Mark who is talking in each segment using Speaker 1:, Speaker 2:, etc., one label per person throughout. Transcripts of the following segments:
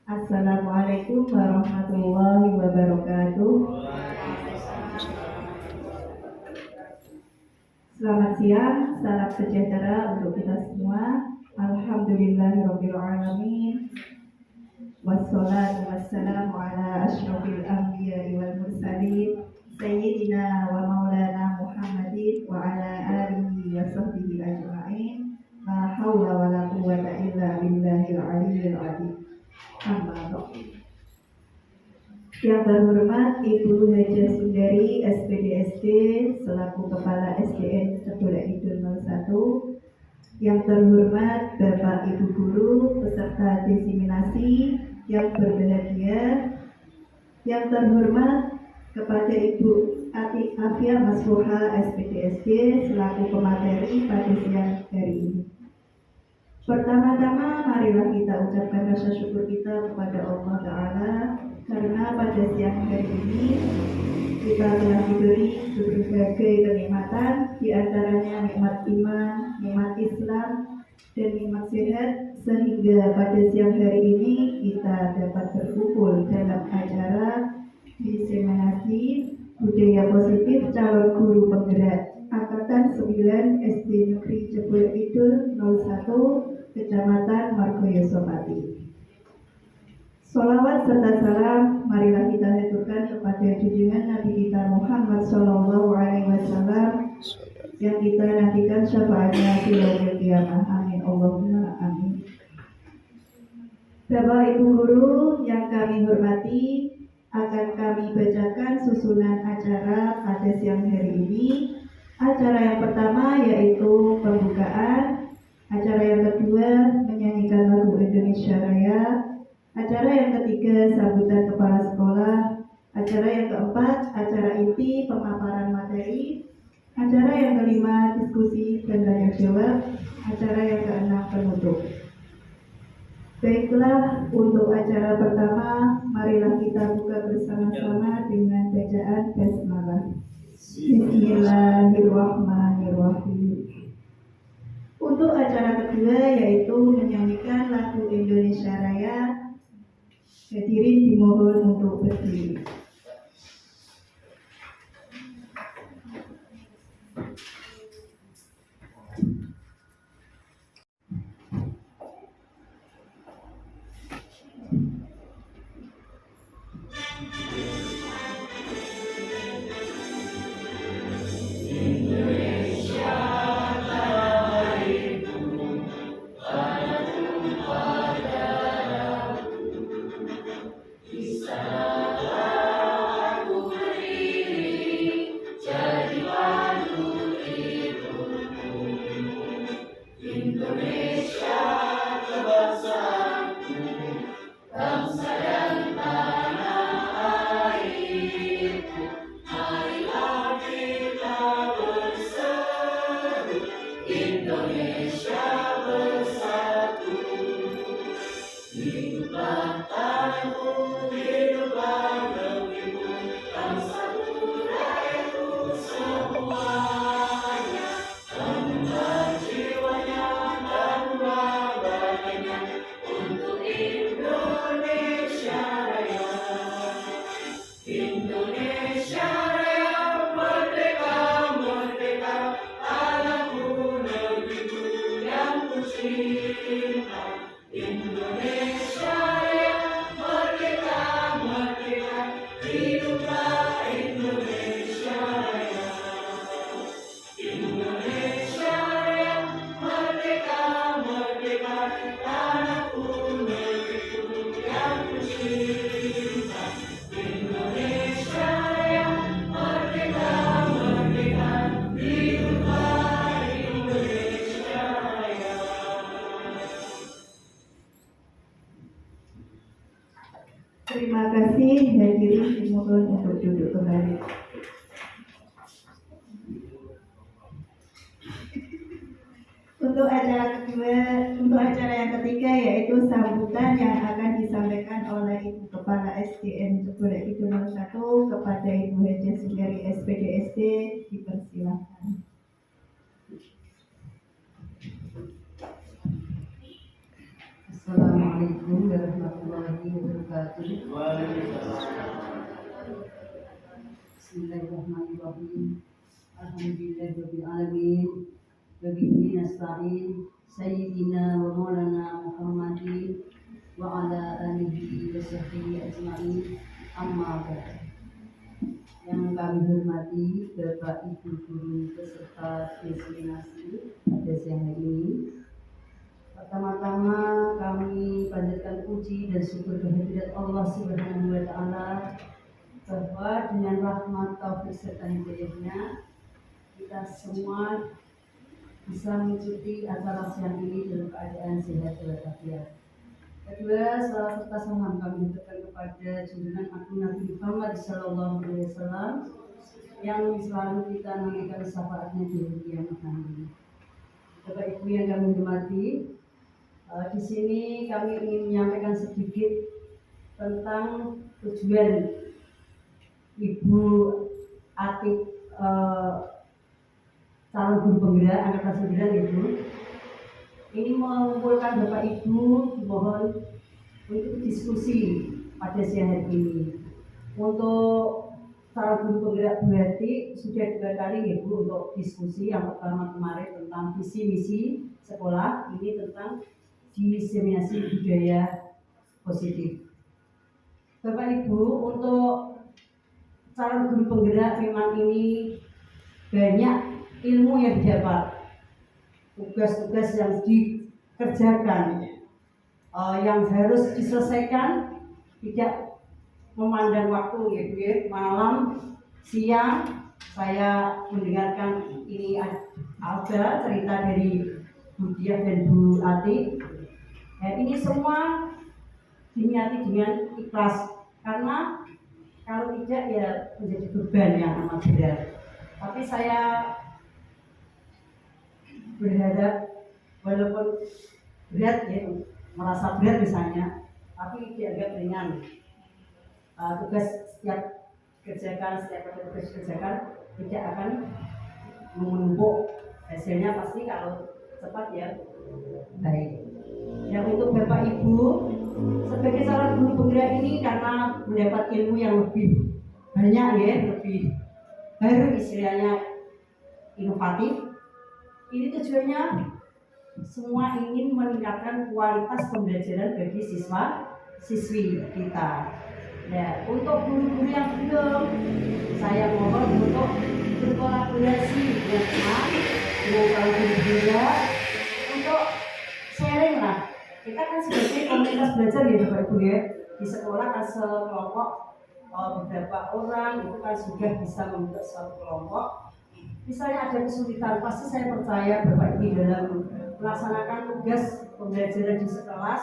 Speaker 1: Assalamualaikum warahmatullahi wabarakatuh. Selamat siang, salam sejahtera untuk kita semua. Alhamdulillahirabbil alamin. Wassalatu wassalamu ala asyrofil anbiya'i wal mursalin sayyidina wa maulana Muhammadin wa ala alihi wa sahbihi ajma'in. La haula wa la quwwata illa billahil aliyyil azim. Amma ba'du. Yang terhormat Ibu Haja Sundari SPDSD selaku Kepala SDN Cebole Kidul 01, yang terhormat Bapak Ibu Guru peserta diseminasi yang berbahagia, yang terhormat kepada Ibu Ati Afia Masfuha SPDSD selaku pemateri pada siang hari ini. Pertama-tama marilah kita ucapkan rasa syukur kita kepada Allah Ta'ala karena pada siang hari ini kita telah diberi berbagai kenikmatan, di antaranya nikmat iman, nikmat Islam, dan nikmat sehat, sehingga pada siang hari ini kita dapat berkumpul dalam acara diseminasi budaya positif calon guru penggerak Angkatan 9 SD Negeri Cebole Kidul 01 Kecamatan Margoyosopati. Sholawat serta salam marilah kita haturkan kepada junjungan Nabi kita Muhammad SAW yang kita nantikan syafaatnya di yaumil qiyamah. Amin Allahumma amin. Bapak Ibu Guru yang kami hormati, akan kami bacakan susunan acara pada siang hari ini. Acara yang pertama yaitu pembukaan, acara yang kedua menyanyikan lagu Indonesia Raya, acara yang ketiga sambutan kepala sekolah, acara yang keempat acara inti pemaparan materi, acara yang kelima diskusi dan tanya jawab, acara yang keenam penutup. Baiklah, untuk acara pertama, marilah kita buka bersama-sama dengan bacaan basmalah. Bismillahirrahmanirrahim. Untuk acara kedua yaitu menyanyikan lagu Indonesia Raya, hadirin dimohon untuk berdiri. Terima kasih, hadirin dimohon untuk duduk kembali. Untuk acara yang ketiga yaitu sambutan yang akan disampaikan oleh Ibu Kepala SDN Cebole Kidul 01 kepada Ibu Haja Sundari SPDSD, dipersilakan.
Speaker 2: Assalamualaikum Assalamualaikum warahmatullahi wabarakatuh. Bismillahirrahmanirrahim. Alhamdulillahirabbil alamin. Wa bihi nasta'in. Sayyidina wa maulana Muhammadin wa ala alihi wa sahbihi ajma'in. Amma ba'd. Yang kami hormati Bapak Ibu guru peserta destinasi pada siang hari ini. Pertama-tama kami panjatkan puji dan syukur kehadirat Allah Subhanahu wa taala bahwa dengan rahmat taufik serta hidayahnya kita semua bisa mengikuti acara siang ini dalam keadaan sehat walafiat. Kedua, salah serta salam kami ucapkan kepada junjungan Agung Nabi Muhammad sallallahu alaihi wasallam yang selalu kita nantikan syafaatnya di hari kiamat nanti. Bapak Ibu yang kami hormati, di sini kami ingin menyampaikan sedikit tentang tujuan Ibu Atik calon guru penggerak angkatan 9 Ibu. Ini mengumpulkan Bapak Ibu, mohon untuk diskusi pada siang hari ini. Untuk calon guru penggerak berarti sudah 2 kali Ibu untuk diskusi. Yang pertama kemarin tentang visi misi sekolah, ini tentang diseminasi budaya positif. Bapak Ibu, untuk calon guru penggerak memang ini banyak ilmu yang didapat, tugas-tugas yang dikerjakan, yang harus diselesaikan, tidak memandang waktu ya Bu ya, malam, siang. Saya mendengarkan ini ada cerita dari Bu Diah dan Bu Ati. Ini semua diniati dengan ikhlas, karena kalau tidak ya menjadi beban yang amat berat. Tapi saya berharap walaupun berat ya, merasa berat misalnya, tapi dianggap ringan. Tugas setiap kerjakan, setiap tugas kerjakan tidak akan menumpuk, hasilnya pasti kalau cepat ya baik. Yang untuk Bapak Ibu sebagai calon guru penggerak ini karena mendapat ilmu yang lebih banyak ya, lebih baru istilahnya inovatif. Ini tujuannya semua ingin meningkatkan kualitas pembelajaran bagi siswa-siswi kita. Ya, untuk guru-guru yang belum, saya mohon untuk berkolaborasi dengan teman, dengan calon guru penggerak untuk sharing lah. Kita kan sebagai komunitas belajar ya Bapak Ibu ya, di sekolah kan sekelompok beberapa orang itu kan sudah bisa membentuk suatu kelompok. Misalnya ada kesulitan, pasti saya percaya Bapak Ibu dalam melaksanakan tugas pembelajaran di sekelas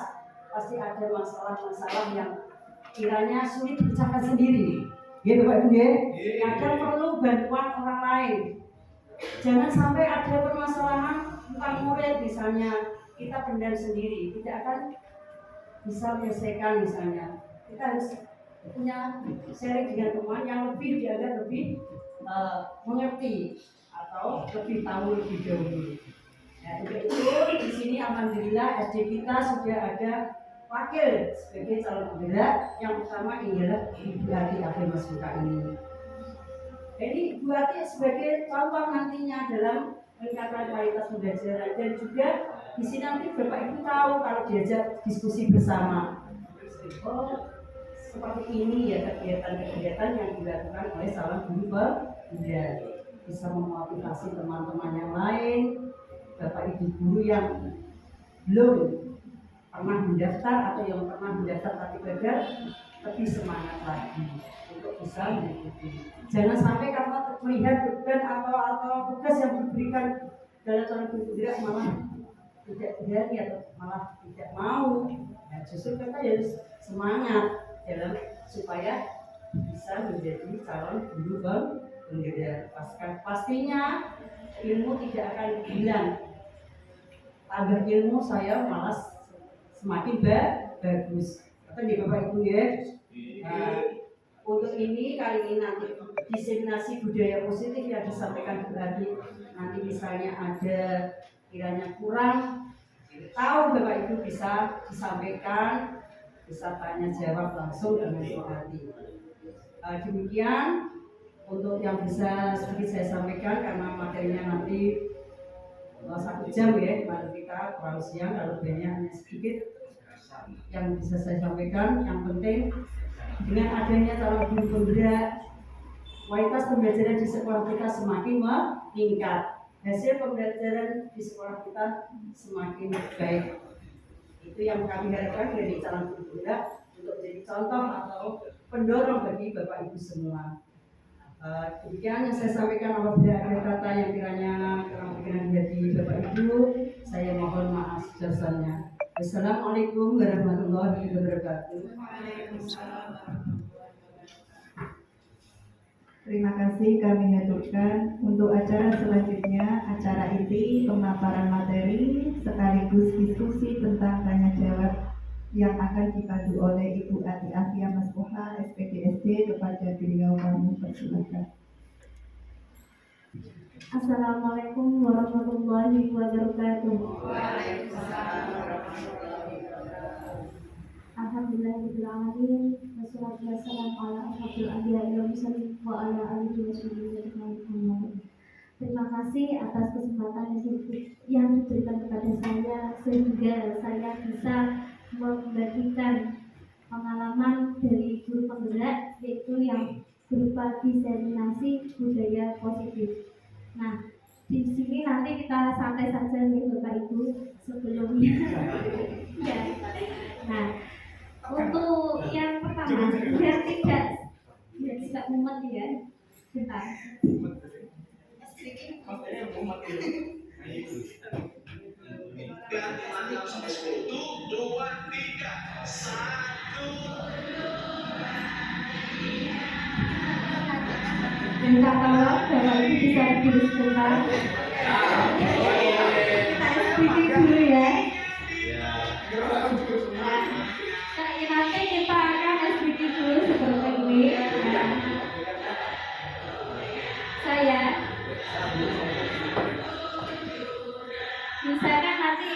Speaker 2: pasti ada masalah-masalah yang kiranya sulit dipecahkan sendiri. Ya Bapak Ibu ya, kadang perlu bantuan orang lain. Jangan sampai ada permasalahan tentang murid misalnya kita pendam sendiri, tidak akan bisa menyelesaikan misalnya. Kita harus punya sharing dengan teman yang lebih dianggap lebih mengerti atau lebih tahu lebih dahulu. Ya, untuk itu di sini alhamdulillah SD kita sudah ada wakil sebagai calon penggerak. Yang utama adalah Ibu Ati Abdul Masbuka ini. Jadi Ibu Ati sebagai contoh nantinya dalam meningkatkan kualitas pembelajaran, dan juga di sini nanti Bapak Ibu tahu kalau diajak diskusi bersama. Oh, seperti ini ya kegiatan-kegiatan yang dilakukan oleh calon guru penggerak, bisa memotivasi teman-teman yang lain, Bapak Ibu guru yang belum pernah mendaftar atau yang pernah mendaftar tapi gagal, lebih semangat lagi untuk bisa mengikuti. Jangan sampai karena melihat beban atau tugas yang diberikan dalam calon guru penggerak malah tidak berani atau malah tidak mau. Nah, justru kita harus semangat dalam supaya bisa menjadi calon guru penggerak. Pastinya ilmu tidak akan hilang. Tambah ilmu saya malas semakin bagus. Kata di Bapak Ibu ya. Nah, untuk ini kali ini nanti diseminasi budaya positif yang disampaikan berarti nanti misalnya ada kiranya kurang tahu Bapak Ibu bisa disampaikan, bisa tanya jawab langsung dengan hati. Demikian untuk yang bisa sedikit saya sampaikan karena materinya nanti 1 jam ya, pada kita terlalu siang, kalau banyak sedikit yang bisa saya sampaikan. Yang penting dengan adanya calon guru penggerak, kualitas pembelajaran di sekolah kita semakin meningkat, hasil pembelajaran di sekolah kita semakin baik. Itu yang kami harapkan dari calon guru penggerak untuk menjadi contoh atau pendorong bagi Bapak Ibu semua. Demikian yang saya sampaikan. Apabila ada kata yang kiranya kurang berkenan di hati Bapak Ibu, saya mohon maaf sebesar-besarnya. Wassalamualaikum warahmatullahi wabarakatuh.
Speaker 1: Terima kasih kami haturkan. Untuk acara selanjutnya, acara inti pemaparan materi sekaligus diskusi tentang tanya jawab yang akan dipandu oleh Ibu Ati Afia Maspuha, SPDSD. Kepada beliau kami persilakan.
Speaker 3: Assalamualaikum warahmatullahi wabarakatuh. Alhamdulillahirrahmanirrahim. Wassalatu wassalamu ala asyrofil anbiya'i wal mursalin wa ala alihi washabihi ajmain. Terima kasih atas kesempatan yang diberikan kepada saya sehingga saya bisa membagikan pengalaman dari guru penggerak, yaitu yang berupa diseminasi budaya positif. Nah, di sini nanti kita santai saja nih Bapak Ibu sebelumnya. Ya. Nah, untuk yang pertama biar tidak mumet ya. Bentar. Minta tolong Bapak Ibu bisa berdiri sebentar. Kita sedikit dulu ya. Nanti kita akan sedikit dulu seperti ini. Saya misalkan nanti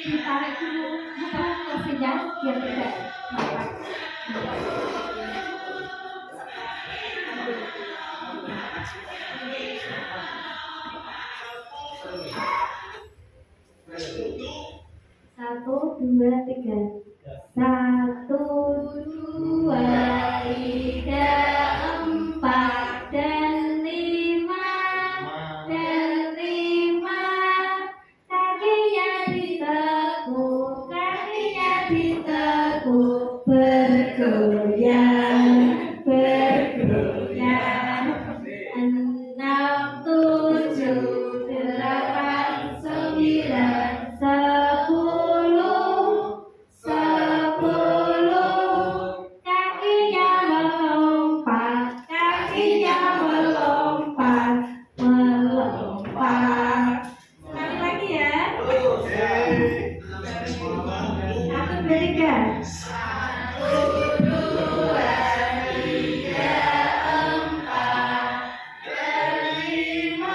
Speaker 3: ditarik dulu kursinya biar tidak nampak. Satu, dua, tiga. 1, 2, 3, 4 dan 5 dan 5. Kakinya ditekuk, kakinya ditekuk, bergoyang, bergoyang. 6, 7, 8, 9, 10. Kakinya melompat, melompat. Sekali lagi ya. 1, 2, 3. 1, 2, 3, 4 dan 5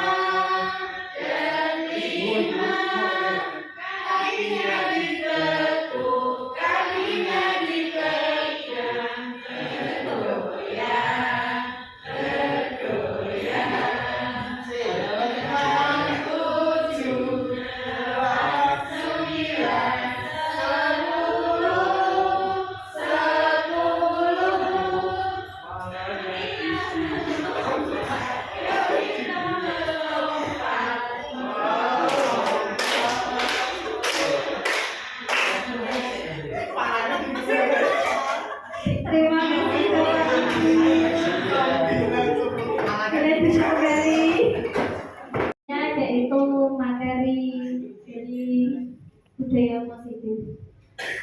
Speaker 3: dan 5. Kakinya ditekuk, kakinya dipegang, bergoyang, bergoyang. 6, 7, 8, 9, 10. Terima kasih Bapak Ibu. Kalian bisa kembali. Yaitu materi dari budaya positif.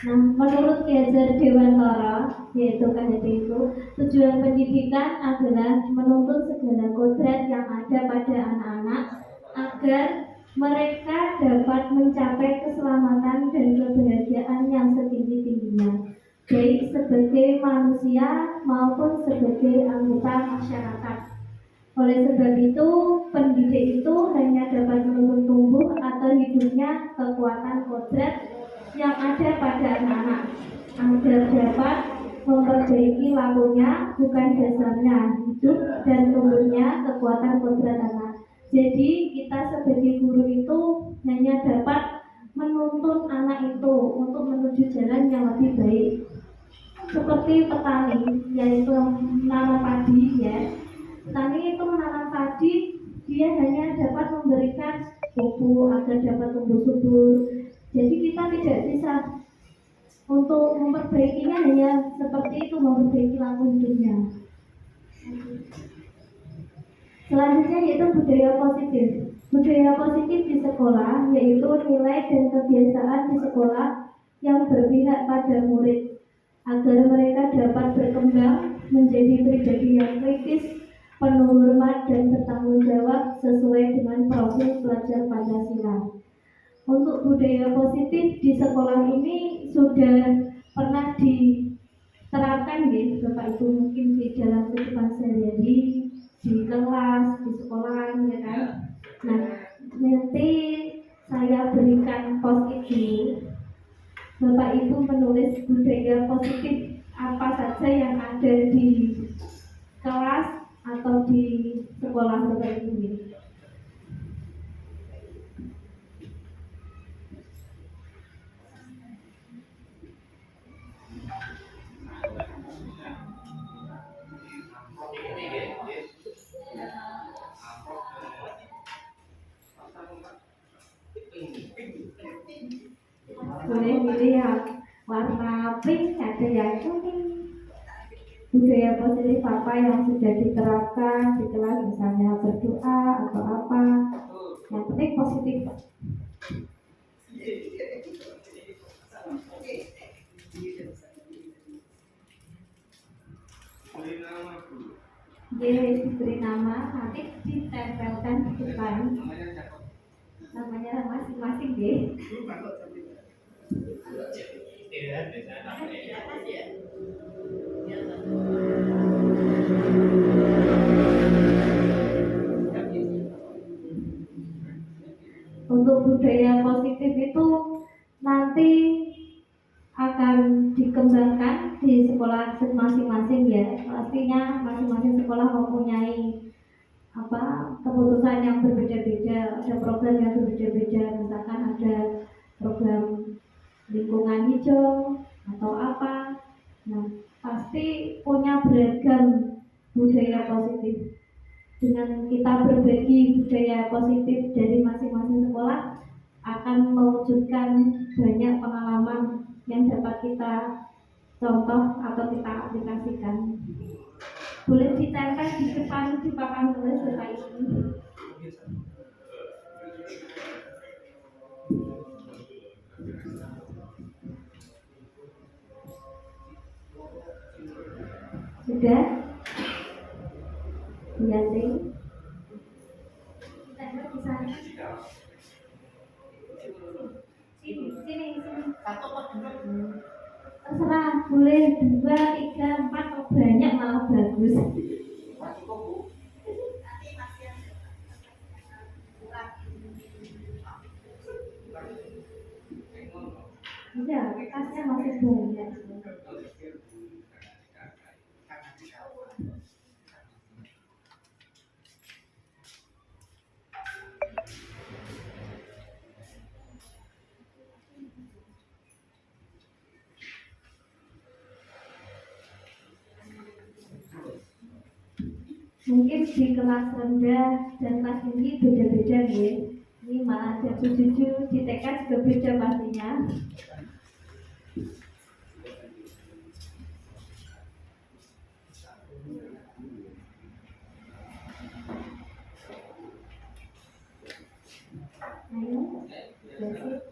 Speaker 3: Nah, menurut Ki Hajar Dewantara, yaitu KHD itu, tujuan pendidikan adalah menuntun segala kodrat yang ada pada anak-anak agar mereka dapat mencapai keselamatan dan kebahagiaan yang setinggi-tingginya, baik sebagai manusia maupun sebagai anggota masyarakat. Oleh sebab itu, pendidik itu hanya dapat menuntun tumbuh atau hidupnya kekuatan kodrat yang ada pada agar dapat memperbaiki lakunya, bukan dasarnya hidup dan tumbuhnya kekuatan kodrat anak. Jadi kita sebagai guru itu hanya dapat menuntun anak itu untuk menuju jalan yang lebih baik. Seperti petani, yaitu menanam padi ya. Petani itu menanam padi, dia hanya dapat memberikan pupuk agar dapat tumbuh subur. Jadi kita tidak bisa untuk memperbaikinya, hanya seperti itu, memperbaiki laku hidupnya. Selanjutnya yaitu budaya positif. Budaya positif di sekolah yaitu nilai dan kebiasaan di sekolah yang berpihak pada murid agar mereka dapat berkembang menjadi pribadi yang kritis, penuh hormat dan bertanggung jawab sesuai dengan profil pelajar Pancasila. Untuk budaya positif di sekolah ini sudah pernah diterapkan ya Bapak Ibu, mungkin di dalam kehidupan sehari-hari, di kelas, di sekolah ya kan. Nah, nanti saya berikan post-it dulu. Bapak Ibu menulis budaya positif apa saja yang ada di kelas atau di sekolah Bapak Ibu ini. Boleh pilih yang warna pink, ada yang kuning. Budaya positif apa yang sudah diterapkan di kelas, misalnya berdoa atau apa, yang penting positif. Dia diberi nama, nanti ditempelkan di depan namanya masing-masing deh. Untuk budaya positif itu nanti akan dikembangkan di sekolah masing-masing ya. Pastinya masing-masing sekolah mempunyai keputusan yang berbeda-beda, ada program yang berbeda-beda, misalkan ada program lingkungan hijau atau apa. Nah, pasti punya beragam budaya positif. Dengan kita berbagi budaya positif dari masing-masing sekolah akan mewujudkan banyak pengalaman yang dapat kita contoh atau kita aplikasikan. Boleh ditempel di depan di papan tulis Bapak Ibu. Sudah? Iya sih. Ditempel di sana. Sini. Terserah, boleh 2, 3, 4 atau banyak malah bagus. Iya, kertasnya masih banyak. Mungkin di kelas rendah dan kelas tinggi beda-beda ya. Ini malah ada 7, di TK juga beda pastinya. Ayo, basic.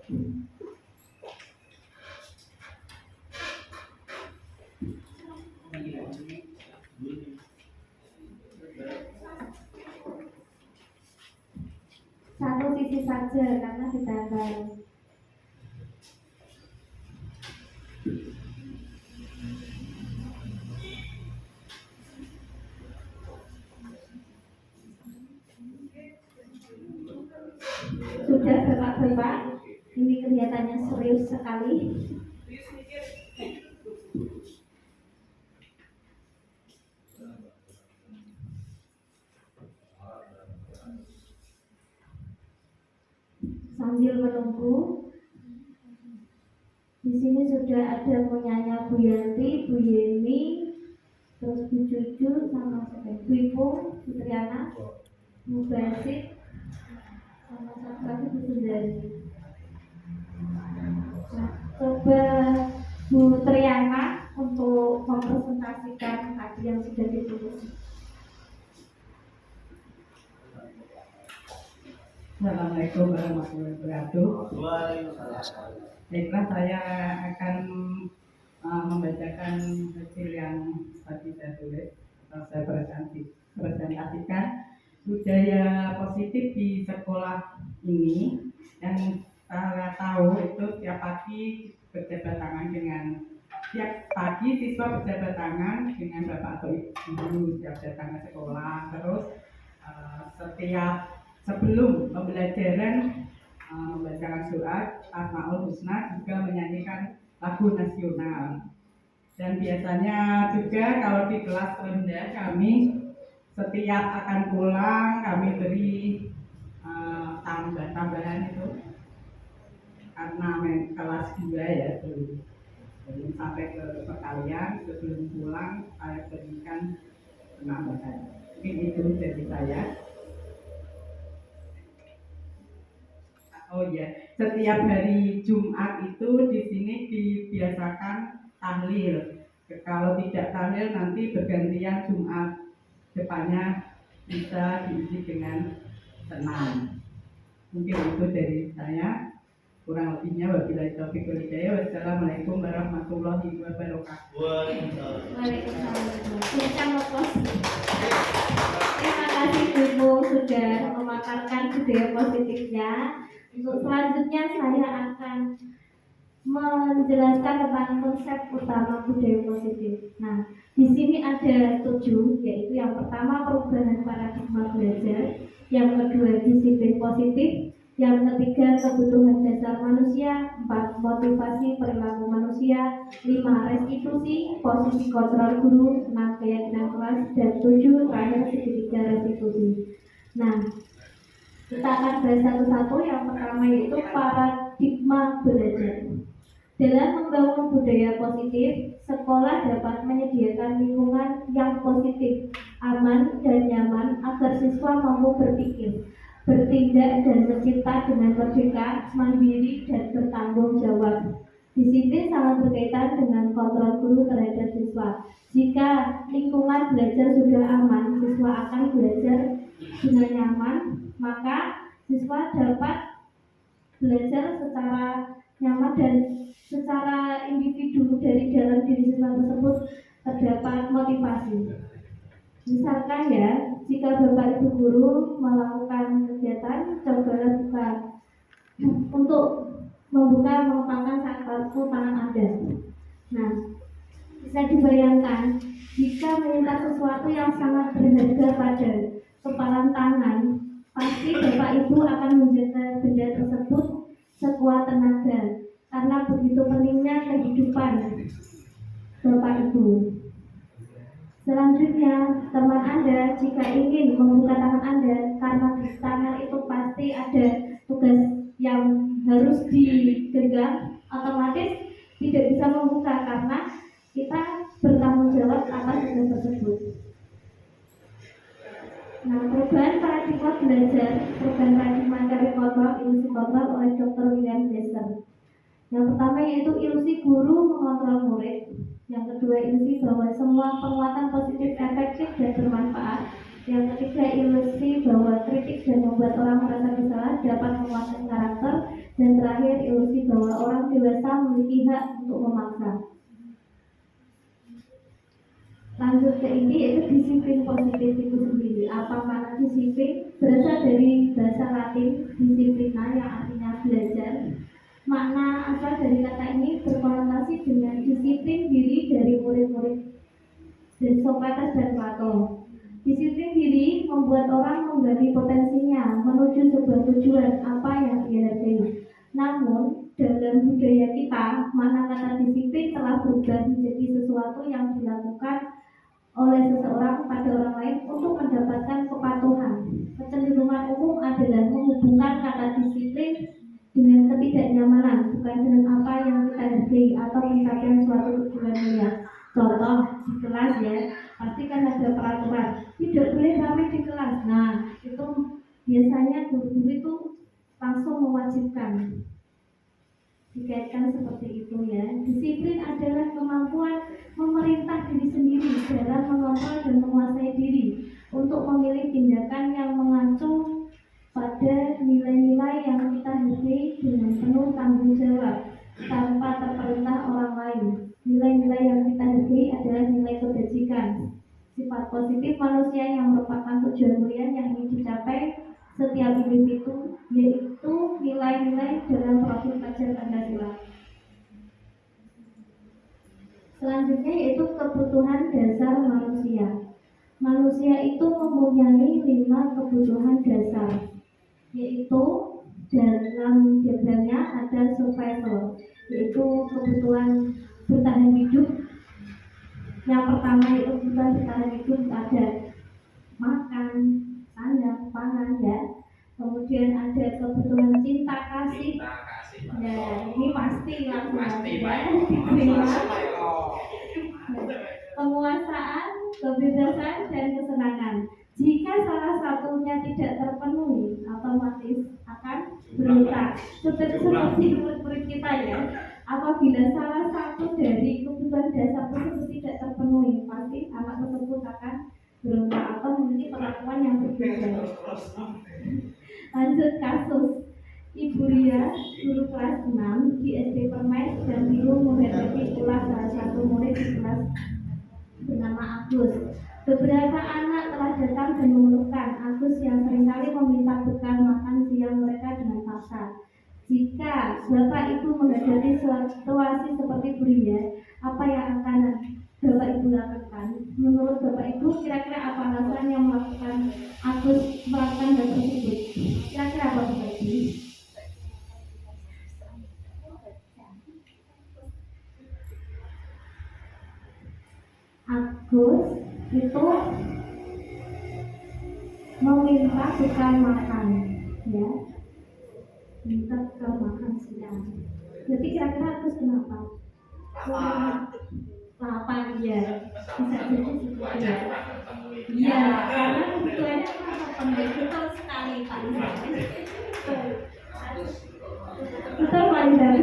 Speaker 3: Satu sisi saja karena ditambah. Sudah Bapak-Bapak, ini kelihatannya serius sekali. sambil menunggu. Di sini sudah ada penyanyi Bu Yanti, Bu Yeni, terus Bu Cucu, sama Bu Ipung, Bu Triana, Bu Basit, sama satu lagi Bu Sundari. Nah, coba Bu Triana untuk mempresentasikan tadi yang sudah ditulis.
Speaker 4: Assalamualaikum warahmatullahi wabarakatuh. Baiklah, saya akan membacakan hasil yang tadi saya tulis atau saya presentasikan budaya positif di sekolah ini. Yang saya tahu itu tiap pagi berjabat tangan siswa berjabat tangan dengan bapak atau ibu setiap datang ke sekolah. Terus sebelum pembelajaran membacakan surat Asmaul Husna, juga menyanyikan lagu nasional. Dan biasanya juga kalau di kelas rendah kami setiap akan pulang kami beri tambahan itu karena kelas 2 ya, belum sampai ke perkalian, sebelum pulang saya berikan penambahan. Mungkin itu dari saya. Oh ya, setiap hari Jumat itu di sini dibiasakan tahlil. Kalau tidak tahlil nanti bergantian Jumat depannya bisa diisi dengan senam. Mungkin itu dari saya. Kurang lebihnya wabillahi taufiq wal hidayah. Wassalamualaikum warahmatullahi wabarakatuh.
Speaker 3: Waalaikumsalam. Terima kasih Ibu sudah memaparkan budaya positifnya. Untuk selanjutnya saya akan menjelaskan tentang konsep utama budaya positif. Nah, di sini ada 7, yaitu yang pertama perubahan paradigma belajar, yang kedua disiplin positif, yang ketiga kebutuhan dasar manusia, 4 motivasi perilaku manusia, 5 restitusi, posisi kontrol guru, 6 keyakinan kelas, dan 7 terakhir segitiga restitusi. Nah, kita akan bahas satu-satu. Yang pertama yaitu paradigma belajar. Dalam membangun budaya positif, sekolah dapat menyediakan lingkungan yang positif, aman, dan nyaman agar siswa mampu berpikir, bertindak, dan mencipta dengan merdeka, mandiri, dan bertanggung jawab. Disiplin sangat berkaitan dengan kontrol guru terhadap siswa. Jika lingkungan belajar sudah aman, siswa akan belajar dengan nyaman, maka siswa dapat belajar secara nyaman dan secara individu. Dari dalam diri siswa tersebut terdapat motivasi. Misalkan ya, jika Bapak Ibu guru melakukan kegiatan, cobalah buka untuk mengembangkan satu tangan Anda. Nah, bisa dibayangkan jika menyentuh sesuatu yang sangat berharga pada kepalan tangan, pasti Bapak Ibu akan menjaga benda tersebut sekuat tenaga, karena begitu pentingnya kehidupan Bapak Ibu. Selanjutnya, teman Anda jika ingin membuka tangan Anda, karena di tangan itu pasti ada tugas yang harus digenggam, otomatis tidak bisa membuka karena kita bertanggung jawab atas tugas tersebut. Nah, perubahan paradigma belajar, perubahan paradigma dari kontrol, ilusi kontrol oleh Dr. William Glasser. Yang pertama yaitu ilusi guru mengontrol murid. Yang kedua, ilusi bahwa semua penguatan positif efektif dan bermanfaat. Yang ketiga, ilusi bahwa kritik dan membuat orang merasa bersalah dapat menguatkan karakter. Dan terakhir, ilusi bahwa orang dewasa memiliki hak untuk memaksa. Lanjut ke ini, yaitu disiplin positif itu sendiri. Apa makna disiplin? Berasal dari bahasa Latin disiplina, yang artinya belajar. Makna asal dari kata ini berkonotasi dengan disiplin diri dari murid-murid dari Socrates dan Plato. Disiplin diri membuat orang menggali potensinya menuju sebuah tujuan apa yang dia hargai. Namun dalam budaya kita, makna kata disiplin telah berubah menjadi sesuatu yang dilakukan oleh seseorang pada orang lain untuk mendapatkan kepatuhan. Kecenderungan umum adalah menghubungkan kata disiplin ketidaknyamanan, bukan dengan apa yang kita hargai atau pencapaian suatu tujuan mulia. Contoh di kelas ya, pasti kan ada peraturan tidak boleh ramai di kelas. Nah, itu biasanya guru-guru itu langsung mewajibkan, dikaitkan seperti itu ya. Disiplin adalah kemampuan memerintah diri sendiri dalam mengontrol dan menguasai diri untuk memilih tindakan yang mengacu pada nilai-nilai yang kita hargai dengan penuh tanggung jawab tanpa terperintah orang lain. Nilai-nilai yang kita hargai adalah nilai kebajikan, sifat positif manusia yang merupakan tujuan mulia yang ingin dicapai setiap individu, yaitu nilai-nilai dalam profil pelajar Pancasila. Selanjutnya yaitu kebutuhan dasar manusia. Manusia itu mempunyai 5 kebutuhan dasar, yaitu dalam diagramnya ada survival, yaitu kebutuhan bertahan hidup. Yang pertama itu kebutuhan bertahan hidup ada makan, sandang, pangan ya. Kemudian ada kebutuhan cinta kasih. Ya, ini pasti langsung ya. Penguasaan, kebebasan dan kesenangan. Jika salah satunya tidak terpenuhi, otomatis akan berontak. Seperti murid-murid kita ya. Apabila salah satu dari kebutuhan dasar tersebut tidak terpenuhi, pasti anak tersebut akan berontak atau memiliki perlakuan yang berbeda. Lanjut kasus Ibu Ria, guru kelas 6 di SD Permai sedang bingung menghadapi ulah salah satu murid di kelas bernama Agus. Beberapa anak telah datang dan mengeluhkan Agus yang seringkali meminta bekal makan siang mereka dengan paksa. Jika Bapak Ibu menghadapi situasi seperti Bu Ria, apa yang akan Bapak Ibu lakukan? Menurut Bapak Ibu, kira-kira apa alasan yang melakukan Agus melakukan hal tersebut? Kira-kira apa Bapak Ibu? Agus itu meminta bekal makan, ya, minta bekal makan siang. Jadi kira-kira Agus kenapa? Lapar ya, bisa jadi seperti ya. Iya, karena kebutuhannya sangat betul sekali Pak Izan. Betul Pak Izan.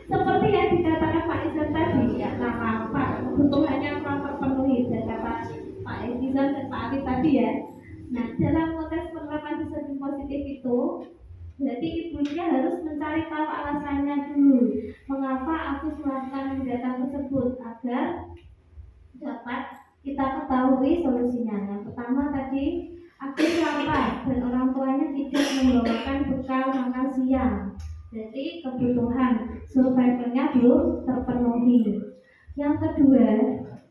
Speaker 3: Seperti yang dikatakan Pak Izan tadi, ya apa kebutuhannya telah terpenuhi dan kata Pak Izan dan Pak Arif tadi ya. Nah, dalam konteks penerapan disiplin positif itu, berarti ibunya harus mencari tahu alasannya dulu, mengapa Agus melakukan tindakan tersebut agar dapat kita ketahui solusinya. Yang pertama tadi, Agus lapar dan orang tuanya tidak membawakan bekal makan siang. Jadi kebutuhan survivalnya belum terpenuhi. Yang kedua,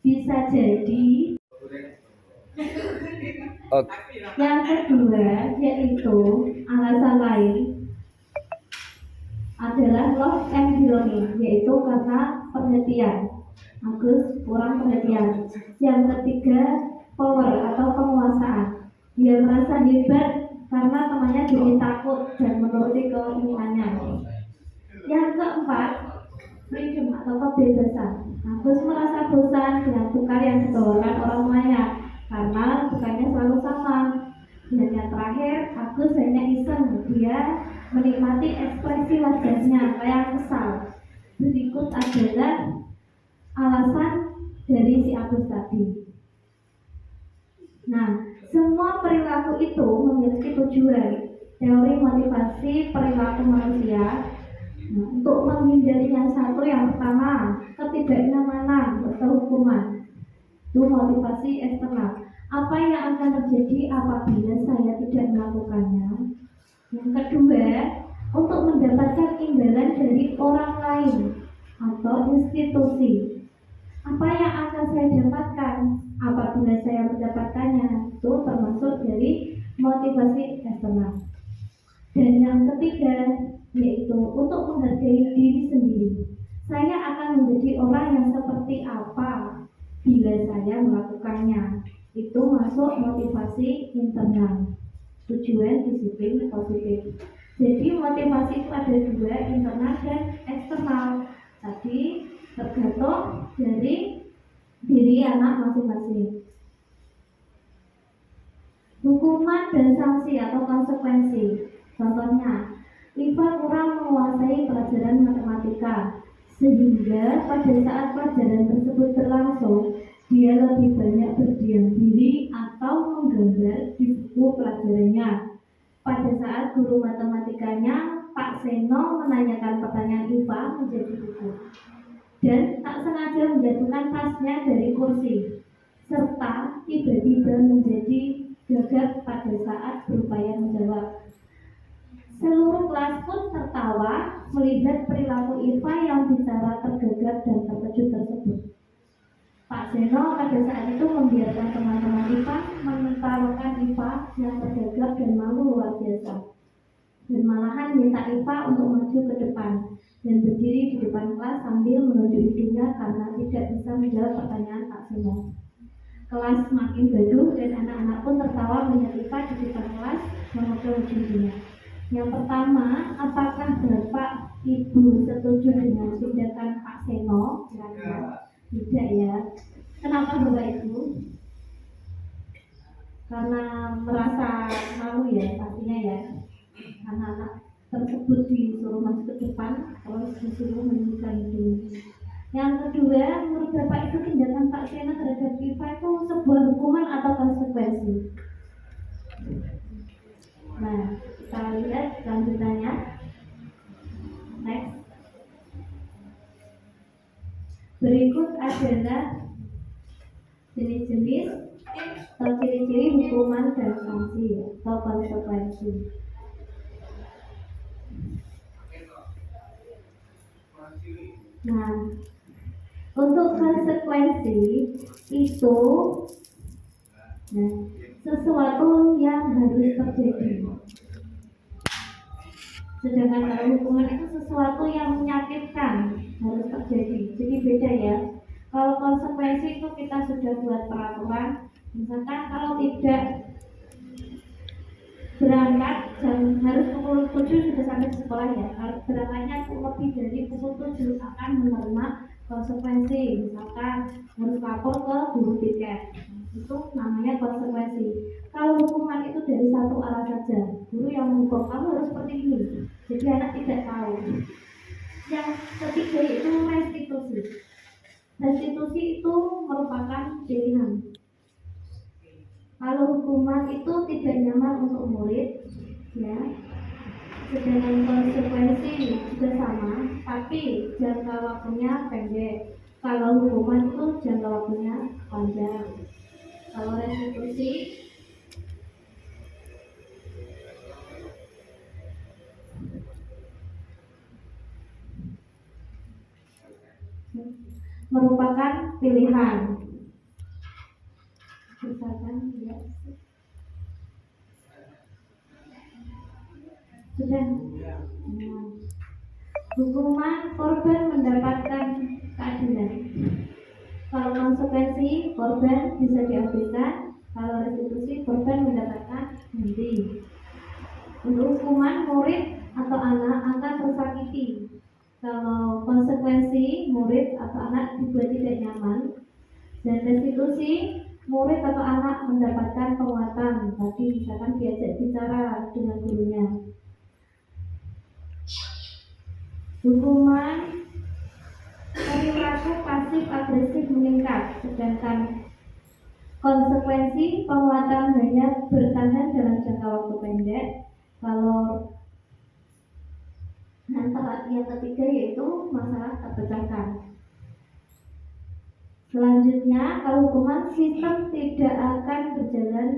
Speaker 3: bisa jadi yang kedua yaitu alasan lain adalah loss and belonging, yaitu karena perhatian. Agus kurang perhatian. Yang ketiga, power atau penguasaan. Dia merasa hebat karena temannya jadi takut dan menuruti keinginannya. Yang keempat, freedom atau kebebasan. Agus merasa bosan dengan bekal yang dibawakan orang tuanya karena bekalnya selalu sama. Dan yang terakhir, Agus hanya iseng, dia menikmati ekspresi wajahnya kayak kesal. Berikut adalah alasan dari si Agus tadi. Nah, semua perilaku itu memiliki tujuan. Teori motivasi perilaku manusia. Nah, untuk menghindari yang satu, yang pertama, ketidaknyamanan atau hukuman. Itu motivasi eksternal. Apa yang akan terjadi apabila saya tidak melakukannya? Yang kedua, untuk mendapatkan imbalan dari orang lain atau institusi. Apa yang akan saya dapatkan apabila saya mendapatkannya? Itu termasuk dari motivasi eksternal. Dan yang ketiga, yaitu untuk menghargai diri sendiri. Saya akan menjadi orang yang seperti apa bila saya melakukannya. Itu masuk motivasi internal, tujuan disiplin positif. Jadi motivasi itu ada dua, internal dan eksternal. Tadi tergantung dari diri anak masing-masing. Hukuman dan sanksi atau konsekuensi. Contohnya, IPA kurang menguasai pelajaran matematika, sehingga pada saat pelajaran tersebut berlangsung, dia lebih banyak berdiam diri atau menggambar di buku pelajarannya. Pada saat guru matematikanya, Pak Seno, menanyakan pertanyaan IPA menjadi buku, dan tak sengaja menjatuhkan tasnya dari kursi, serta tiba-tiba menjadi gagap pada saat berupaya menjawab. Seluruh kelas pun tertawa melihat perilaku IPA yang bicara tergagap dan terkejut tersebut. Pak Seno pada saat itu membiarkan teman-teman IPA menertawakan IPA yang tergagap dan malu luar biasa, dan malahan minta IPA untuk maju ke depan dan berdiri di depan kelas sambil menunjuk hidungnya karena tidak bisa menjawab pertanyaan Pak Seno. Kelas makin gaduh dan anak-anak pun tertawa melihat IPA di depan kelas memukul hidungnya. Yang pertama, apakah Bapak Ibu setuju dengan tindakan Pak Seno? Tidak ya. Kenapa Bapak Ibu? Karena merasa malu ya, pastinya ya. Anak-anak tersebut disuruh masuk ke depan, terus disuruh menunjukkan hidung. Yang kedua, menurut Bapak itu tindakan Pak Seno terhadap IPA itu sebuah hukuman atau konsekuensi? Nah, kita lihat lanjutannya. Next. Berikut adalah jenis-jenis atau ciri-ciri hukuman dan sanksi atau konsekuensi. Nah, untuk konsekuensi itu sesuatu yang harus terjadi. Sedangkan kalau hukuman itu sesuatu yang menyakitkan, harus terjadi. Jadi beda ya. Kalau konsekuensi itu kita sudah buat peraturan, misalkan kalau tidak berangkat jam harus pukul 7 sudah sampai sekolah ya. Kalau berangkatnya lebih dari pukul 7 akan menerima konsekuensi, misalkan harus lapor ke guru tiket. Itu namanya konsekuensi. Kalau hukuman itu dari satu arah saja, guru yang menghukum kamu harus seperti ini, jadi anak tidak tahu. Yang ketiga itu restitusi. Restitusi itu merupakan pilihan. Kalau hukuman itu tidak nyaman untuk murid, ya. Sedangkan konsekuensi juga sama, tapi jangka waktunya pendek. Kalau hukuman itu jangka waktunya panjang. Kalau restitusi merupakan pilihan. Misalkan ya. Sudah. Hukuman korban mendapatkan keadilan. Kalau konsekuensi korban bisa diabaikan, kalau restitusi korban mendapatkan ganti. Untuk hukuman murid atau anak akan tersakiti. Kalau konsekuensi murid atau anak dibuat tidak nyaman, dan restitusi murid atau anak mendapatkan penguatan. Tadi misalkan diajak bicara dengan gurunya. Hukuman perilaku pasif agresif meningkat, sedangkan konsekuensi penguatan hanya bertahan dalam jangka waktu pendek. Kalau antara yang ketiga yaitu masalah terpecahkan. Selanjutnya, kalau hukuman sistem tidak akan berjalan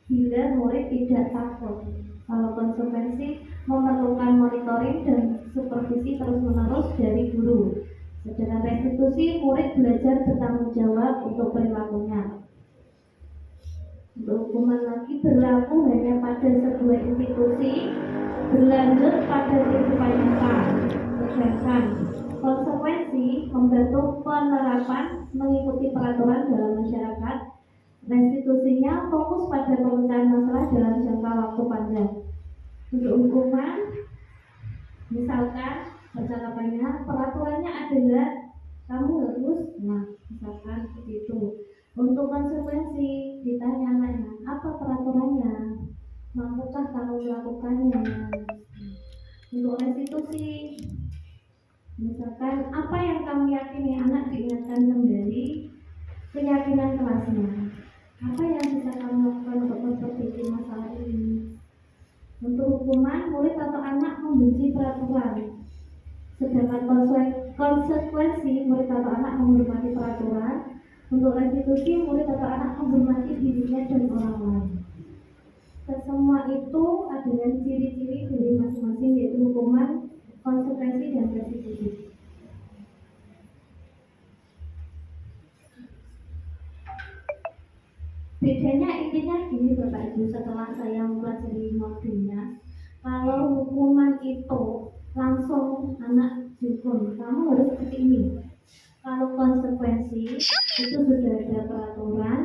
Speaker 3: bila murid tidak takut. Kalau konsekuensi memerlukan monitoring dan supervisi terus-menerus dari guru. Sedangkan restitusi, murid belajar bertanggung jawab untuk perilakunya. Untuk hukuman lagi berlaku hanya pada sebuah institusi, berlanjut pada kehidupan nyata. Sedangkan konsekuensi membantu penerapan mengikuti peraturan dalam masyarakat. Restitusinya fokus pada pemecahan masalah dalam jangka waktu panjang. Untuk hukuman Misalkan percakapannya, peraturannya adalah kamu harus, nah misalkan seperti itu. Untuk konsekuensi ditanya anaknya, apa peraturannya? Mampukah kamu melakukannya? Untuk restitusi, misalkan apa yang kamu yakini, anak diingatkan kembali keyakinan kelasnya. Apa yang bisa kamu lakukan untuk memperbaiki masalah ini? Untuk hukuman, murid atau anak membenci peraturan. Sedangkan konsekuensi, murid atau anak menghormati peraturan. Untuk restitusi, murid atau anak menghormati dirinya dan orang lain. Kesemua itu adalah ciri-ciri dari masing-masing, yaitu hukuman, konsekuensi, dan restitusi. Bedanya intinya gini Bapak Ibu, setelah saya mempelajari modulnya, kalau hukuman itu langsung anak dihukum, kamu harus seperti ini. Kalau konsekuensi itu sudah ada peraturan,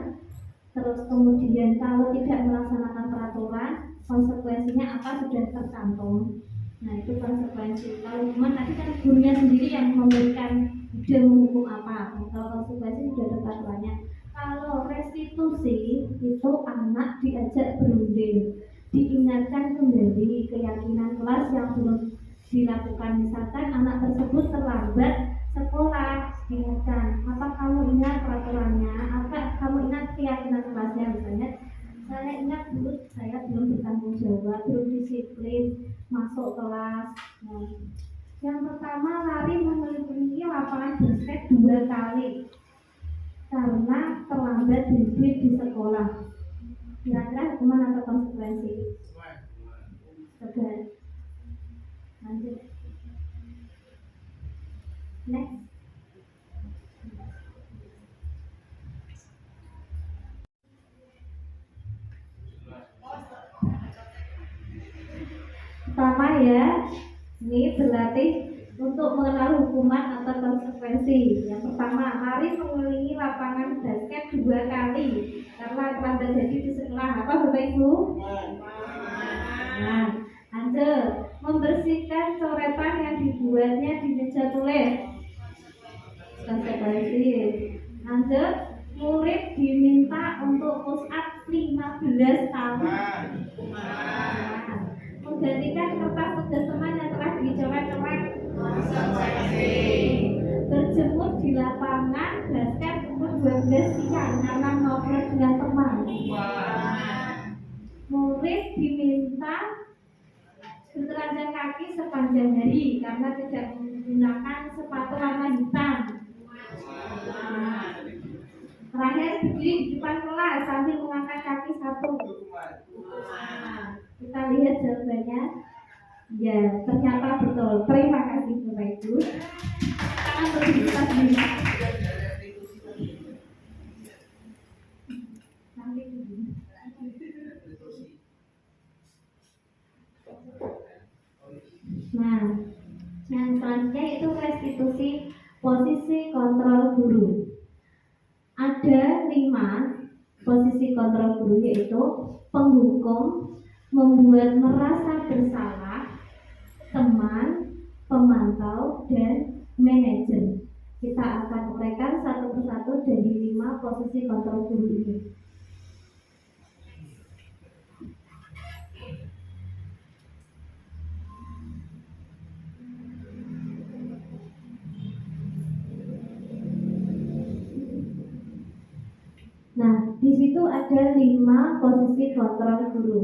Speaker 3: terus kemudian kalau tidak melaksanakan peraturan, konsekuensinya apa sudah tercantum. Nah itu konsekuensi. Kalau hukuman tadi kan gurunya sendiri yang memberikan ide menghukum apa. Kalau konsekuensi sudah ada peraturannya. Kalau restitusi itu anak diajak berunding, diingatkan kembali keyakinan kelas yang belum dilakukan. Misalkan anak tersebut terlambat sekolah, diingatkan, apa kamu ingat peraturannya, apa kamu ingat keyakinan kelasnya. Misalnya saya ingat dulu saya belum bertanggung jawab, belum disiplin masuk kelas. Nah, yang pertama lari mengelilingi lapangan basket 2 kali karena terlambat duduk di sekolah. Kira-kira hukuman atau konsekuensi? Tegas. Lanjut. Next. Pertama ya, ini berlatih untuk mengenal hukuman atau konsekuensi. Yang pertama, lari mengelilingi lapangan basket 2 kali karena terlambat jadi di sekolah. Apa Bapak Ibu? Nah, lanjut, membersihkan coretan yang dibuatnya di meja tulis. Konsekuensi. Lanjut, murid diminta untuk push up 15 kali. Menggantikan kertas tugas teman yang telah dicoret-coret. Berjemur di lapangan basket pukul 12 siang karena ngobrol dengan teman. Murid diminta bertelanjang kaki sepanjang hari karena tidak menggunakan sepatu warna hitam. Terakhir berdiri di depan kelas sambil mengangkat kaki satu. Kita lihat jawabannya. Ya, ternyata betul. Terima kasih Bapak Ibu. Tangan berdiri kita sendiri. Nah, yang selanjutnya itu restitusi posisi kontrol guru. Ada 5 posisi kontrol guru, yaitu penghukum, membuat merasa bersalah, teman, pemantau, dan manajer. Kita akan uraikan satu persatu dari 5 posisi kontrol guru ini. Nah, di situ ada 5 posisi kontrol guru.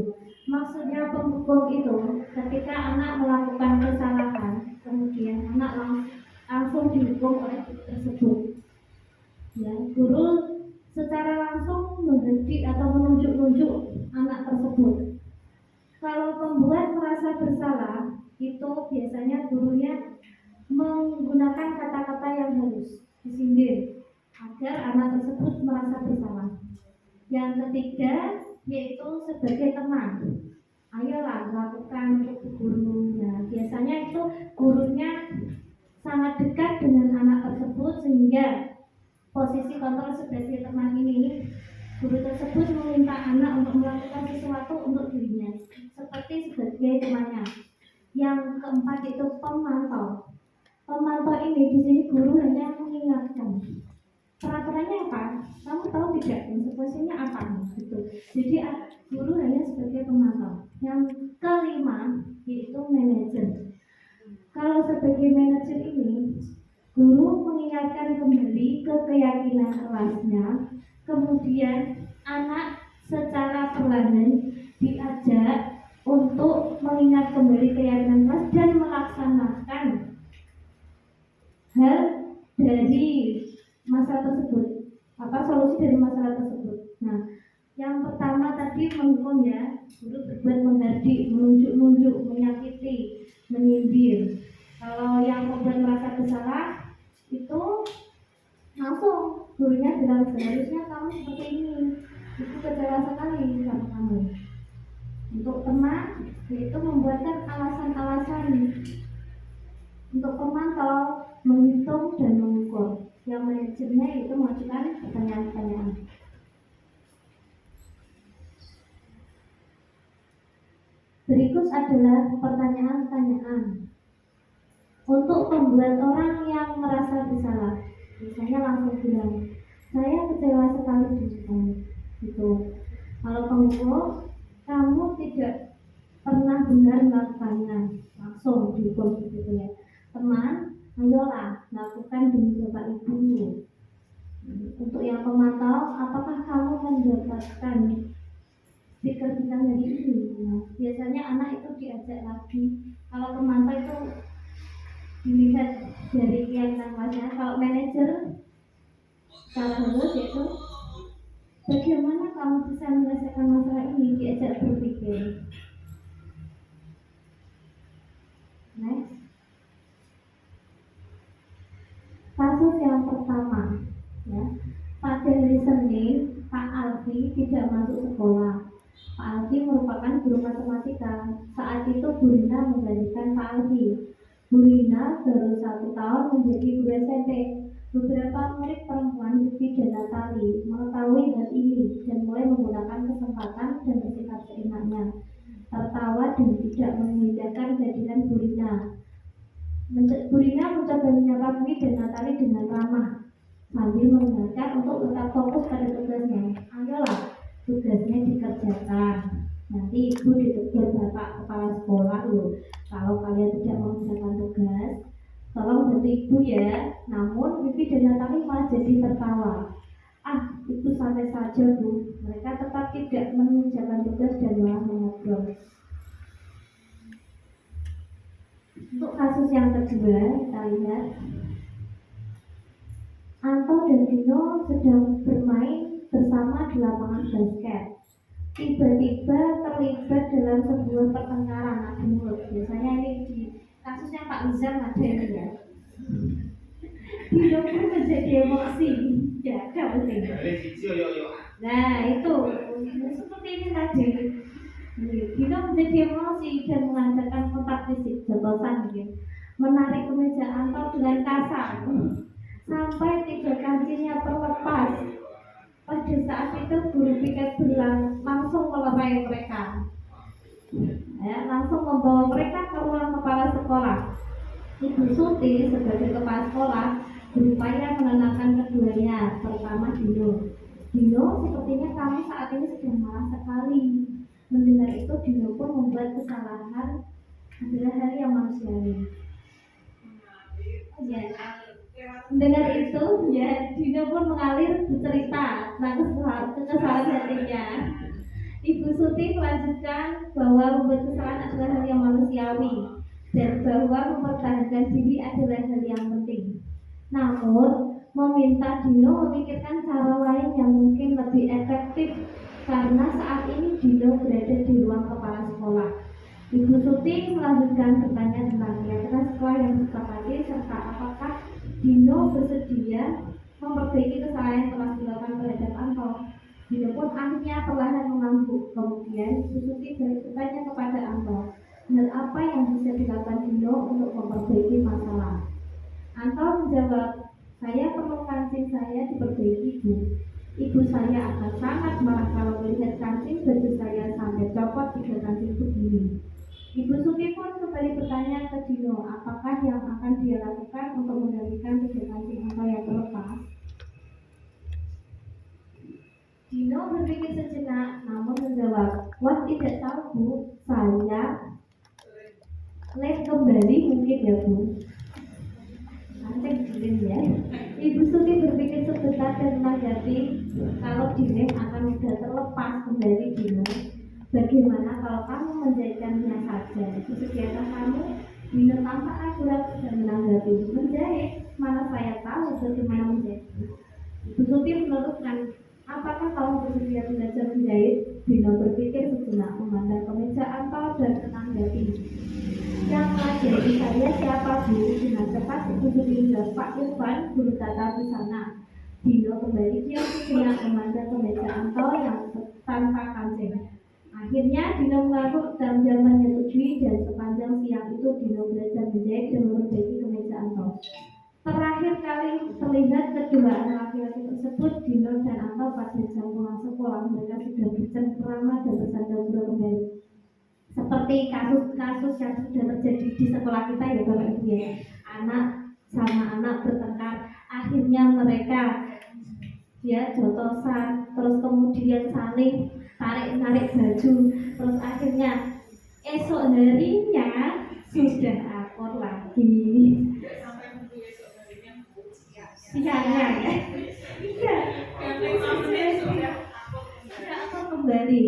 Speaker 3: Maksudnya penghukum itu ketika anak melakukan kesalahan, kemudian anak langsung dihukum oleh guru tersebut. Ya, guru secara langsung menghenti atau menunjuk-nunjuk anak tersebut. Kalau pembuat merasa bersalah, itu biasanya gurunya menggunakan kata-kata yang halus, disindir, agar anak tersebut merasa bersalah. Yang ketiga yaitu sebagai teman, ayolah lakukan untuk guru. Nah, biasanya itu gurunya sangat dekat dengan anak tersebut sehingga posisi kontrol sebagai teman ini, guru tersebut meminta anak untuk melakukan sesuatu untuk dirinya seperti sebagai temannya. Yang keempat itu pemantau. Pemantau ini di sini guru hanya mengingatkan. Peraturannya apa? Kamu tahu tidak? Konsekuensinya apa? Gitu. Jadi guru hanya sebagai pemantau. Yang kelima yaitu manajer. Kalau sebagai manajer ini, guru mengingatkan kembali ke keyakinan kelasnya, kemudian anak secara perlahan diajak untuk mengingat kembali keyakinan kelas dan melaksanakan hal dari masalah tersebut, solusi dari masalah tersebut. Nah, yang pertama tadi menghukum ya, guru berbuat menghardik, menunjuk-nunjuk, menyakiti, menyindir. Kalau yang membuat merasa bersalah itu langsung gurunya bilang seharusnya kamu seperti ini, itu kecewa sekali sama kamu. Untuk teman yaitu membuatkan alasan-alasan. Untuk pemantau menghitung dan mengukur. Yang manajernya itu mengajukan pertanyaan-pertanyaan. Berikut adalah pertanyaan-pertanyaan untuk membuat orang yang merasa bersalah. Misalnya langsung bilang, saya kecewa sekali dengan kamu. Gitu. Kalau pengukur, kamu tidak pernah benar melakukannya, langsung dihukum gitu ya. Teman, ayolah lakukan demi bapak ibu. Untuk yang pemantau, apakah kamu mendapatkan stiker bintang dari ini? Nah, biasanya anak itu diajak lagi. Kalau pemantau itu dilihat dari keyakinan kelasnya. Kalau manajer secara halus yaitu bagaimana kamu bisa menyelesaikan masalah ini, diajak berpikir. Next. Kasus yang pertama ya, pada hari Senin Pak Alfi tidak masuk sekolah. Pak Alfi merupakan guru matematika. Saat itu Bu Rina menggantikan Pak Alfi. Bu Rina baru 1 tahun menjadi guru SMP. Beberapa murid perempuan Vivi dan Natali mengetahui hal ini dan mulai menggunakan kesempatan dan bersikap seenaknya, tertawa dan tidak mengindahkan kehadiran Bu Rina. Bu Rina mencoba menyapa Vivi dan Natali dengan ramah sambil mengingatkan untuk tetap fokus pada tugasnya. Ayolah, tugasnya dikerjakan. Nanti ibu ditegur bapak kepala sekolah loh. Kalau kalian tidak mengerjakan tugas, tolong bantu ibu ya. Namun Vivi dan Natali malah jadi tertawa. Itu santai saja Bu. Mereka tetap tidak mengerjakan tugas dan malah mengobrol. Untuk kasus yang kedua, kita lihat Anto dan Dino sedang bermain bersama di lapangan basket. Tiba-tiba terlibat dalam sebuah pertengkaran adu mulut. Biasanya ini di kasusnya Pak Nizam ada ini ya. Dino pun menjadi emosi. Ya, ada mesti. Nah, itu seperti ini tadi. Dino menjadi emosi dan mengadakan kontak fisik, jotosan gitu. Menarik kemeja Anto dengan kasar sampai 3 kakinya terlepas. Pada saat itu guru piket belang langsung melerai mereka, langsung membawa mereka ke ruang kepala sekolah. Ibu Suti sebagai kepala sekolah berupaya menenangkan keduanya, terutama Dino. Dino, sepertinya kamu saat ini sedang marah sekali. Mendengar itu, Dino pun membuat kesalahan adalah hal yang manusiawi. Mendengar itu, ya Dino pun mengalir bercerita tentang kesalahan hatinya. Ibu Suti melanjutkan bahwa membuat kesalahan adalah hal yang manusiawi dan bahwa mempertahankan diri adalah hal yang penting. Namun, meminta Dino memikirkan cara lain yang mungkin lebih efektif karena saat ini Dino berada di ruang kepala sekolah. Ibu Suti melanjutkan bertanya tentang kegiatan sekolah yang disepakati serta apakah Dino bersedia memperbaiki kesalahan yang telah dilakukan terhadap Anto. Dino pun akhirnya perlahan mengangguk. Kemudian Ibu Suti bertanya kepada Anto, hal apa yang bisa dilakukan Dino untuk memperbaiki masalah. Anto menjawab, saya perlu kancing saya diperbaiki Bu. Ibu saya akan sangat marah kalau melihat kancing baju saya sampai copot 3 kancing begini. Ibu Suti pun kembali bertanya ke Dino, apakah yang akan dia lakukan untuk menggantikan vegetasi angka yang terlepas. Dino berpikir sejenak, namun menjawab, wah tidak tahu Bu, saya lem kembali mungkin ya Bu. Asik dilem ya. Ibu Suti berpikir sebentar dan menanggapi, kalau dilem akan mudah terlepas kembali Dino. Bagaimana kalau kamu menjahitkannya saja? Disediakan kamu? Dino tampak ragu-ragu dan menanggapi, menjahit, mana saya tahu bagaimana menjahit. Ibu Suti meneruskan, apakah kamu bersedia belajar menjahit? Dino berpikir sejenak, memandang kemeja ampau dan menanggapi, yang mengajari saya siapa Bu? Dengan cepat Ibu Suti menjawab, Pak Irfan, guru tata busana. Dino kembali diam sejenak memandang kemeja ampau yang tanpa kancing. Akhirnya Dino mengaku dan menyetujui, dan sepanjang siang itu Dino belajar menjahit dan memperbaiki kemeja ampau. Terakhir kali terlihat kedua anak laki-laki tersebut, Dino dan Anto, pada jam pulang sekolah. Mereka sudah bercengkrama dan bersanda-gurau kembali. Seperti kasus-kasus yang sudah terjadi di sekolah kita ya Bapak Ibu ya. Anak sama anak bertengkar, akhirnya mereka ya jotosan, terus kemudian saling tarik-tarik baju, terus akhirnya esok harinya sudah akur lagi. Siangnya ya, iya, akur kembali.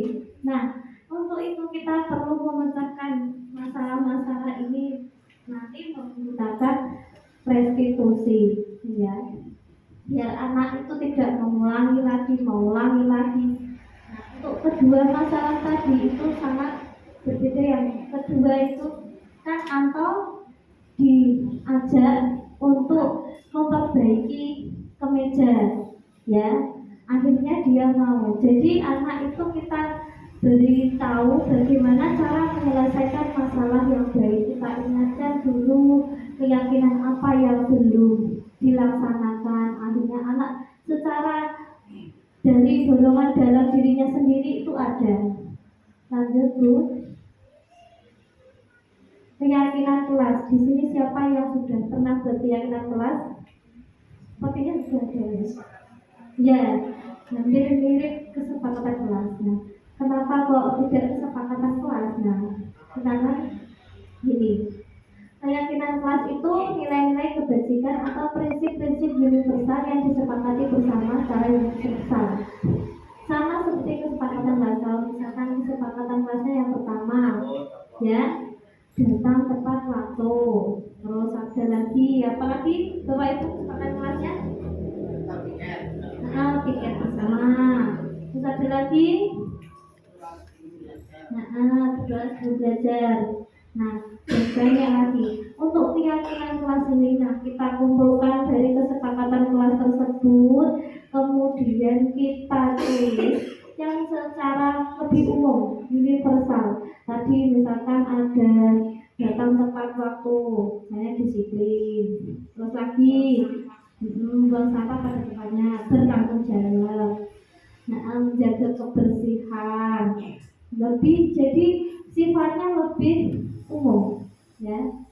Speaker 3: Nah, untuk itu kita perlu memecahkan masalah-masalah ini nanti menggunakan restitusi, ya. Biar anak itu tidak mengulangi lagi. Nah, untuk kedua masalah tadi itu sangat berbeda. Yang kedua itu kan Anto diajak untuk memperbaiki kemeja, ya. Akhirnya dia mau. Jadi anak itu kita beritahu bagaimana cara menyelesaikan masalah yang baik. Kita ingatkan dulu keyakinan apa yang belum dilaksanakan. Akhirnya anak secara dari dorongan dalam dirinya sendiri itu ada. Lanjut Bu. Keyakinan kelas. Di sini siapa yang sudah pernah berkeyakinan kelas? Sepertinya sudah ada ya. Ya, mirip kesepakatan kelas. Nah, kenapa kok tidak kesepakatan kelas? Nah, karena gini, keyakinan kelas itu nilai-nilai kebajikan atau prinsip-prinsip universal yang disepakati bersama secara universal. Sama seperti kesepakatan kelas. Kalau misalkan kesepakatan kelasnya yang pertama, ya, datang tepat waktu. Terus ada lagi, apalagi Bapak Ibu kesepakatan kelasnya? Tiket bersama. Terus ada lagi? Berdua sebelum belajar. Nah, dan banyak lagi. Untuk keyakinan kelas ini, nah kita kumpulkan dari kesepakatan kelas tersebut, kemudian kita tulis yang secara lebih umum, universal. Tadi misalkan ada datang tepat waktu, saya disiplin. Terus lagi buang sampah pada tempatnya, bertanggung jawab, menjaga kebersihan. Jadi sifatnya lebih umum, ya.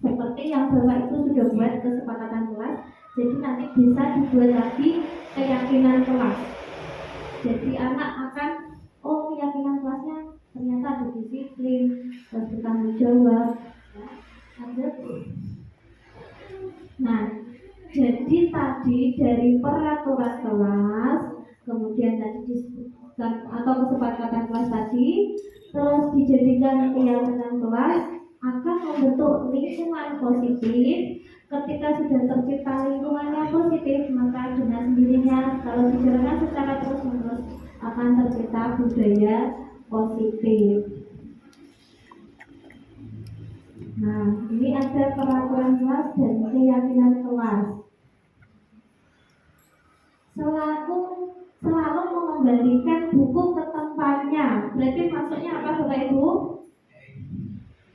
Speaker 3: Seperti yang Bapak itu sudah buat kesepakatan kelas, jadi nanti bisa dibuat lagi keyakinan kelas. Jadi anak akan, keyakinan kelasnya ternyata ada disiplin, terus bertanggung jawab. Lanjut. Nah, jadi tadi dari peraturan kelas, kemudian tadi disebutkan atau kesepakatan kelas tadi, terus dijadikan keyakinan kelas, akan membentuk lingkungan positif. Ketika sudah tercipta lingkungan yang positif, maka dengan sendirinya kalau dijalankan secara terus-menerus akan tercipta budaya positif. Nah, ini ada peraturan kelas dan keyakinan kelas. Selalu mengembalikan buku ke tempatnya. Berarti maksudnya apa Bapak Ibu?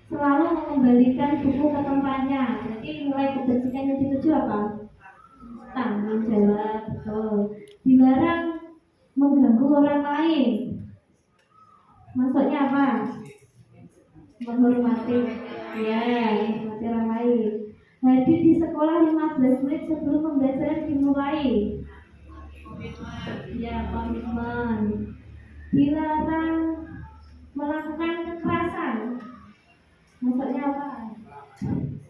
Speaker 3: Selalu mengembalikan buku ke tempatnya. Berarti nilai kebajikan yang dituju apa? Tanggung jawab. Betul. Dilarang mengganggu orang lain. Maksudnya apa? menghormati ya, menghormati orang lain. Hadir di sekolah 15 menit sebelum pembelajaran dimulai. Ya, komitmen. Dilarang melakukan kekerasan. Maksudnya apa?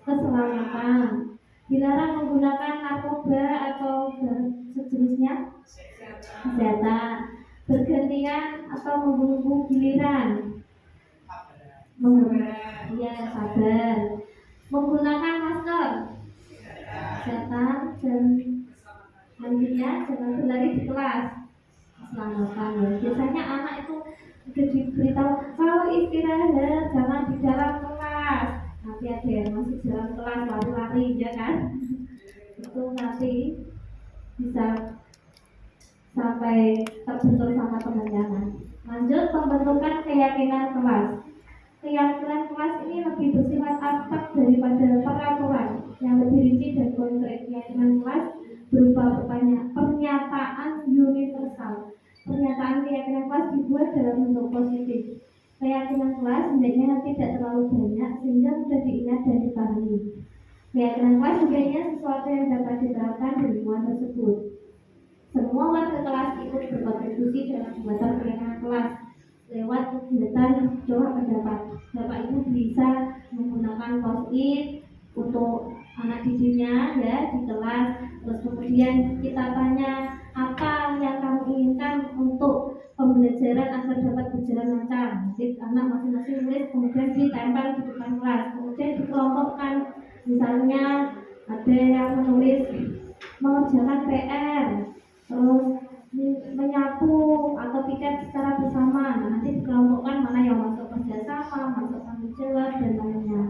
Speaker 3: Keselamatan. Dilarang menggunakan narkoba atau sejenisnya. Kesehatan. Bergantian atau menunggu giliran. Ya, sabar. Menggunakan masker. Kesehatan dan selanjutnya jangan berlari di kelas. Keselamatan ya. Biasanya anak itu udah diberitahu kalau istirahat jangan di dalam kelas. Nanti ada yang masuk dalam kelas lari-lari ya kan? Itu nanti bisa sampai terbentur sama teman-teman. Lanjut, pembentukan keyakinan kelas. Keyakinan kelas ini lebih bersifat abstrak daripada peraturan yang lebih rinci dan konkret. Keyakinan kelas berupa pernyataan universal. Pernyataan keyakinan kelas dibuat dalam bentuk positif. Keyakinan kelas hendaknya tidak terlalu banyak sehingga mudah diingat dan dipahami. Keyakinan kelas hendaknya sesuatu yang dapat diterapkan di lingkungan tersebut. Semua warga kelas ikut berkontribusi dalam pembuatan keyakinan kelas lewat kegiatan doa pendapat. Bapak Ibu bisa menggunakan post-it untuk anak didiknya ya di kelas. Terus kemudian kita tanya apa yang kamu inginkan untuk pembelajaran agar dapat berjalan lancar. Jadi anak masing-masing tulis kemudian ditempel di depan kelas. Kemudian dikelompokkan. Misalnya ada yang menulis mengerjakan PR, terus menyapu atau piket secara bersama. Nah, nanti dikelompokkan mana yang masuk kerjasama, masuk tanggung jawab dan lainnya.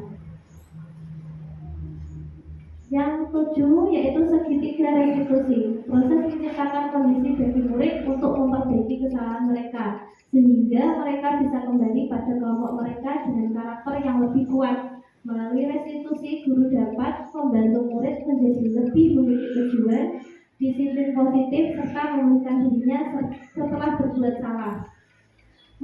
Speaker 3: Yang 7 yaitu segitiga restitusi. Proses menciptakan kondisi bagi murid untuk memperbaiki kesalahan mereka sehingga mereka bisa kembali pada kelompok mereka dengan karakter yang lebih kuat. Melalui restitusi, guru dapat membantu murid menjadi lebih memiliki tujuan, disiplin positif serta memulihkan dirinya setelah berbuat salah.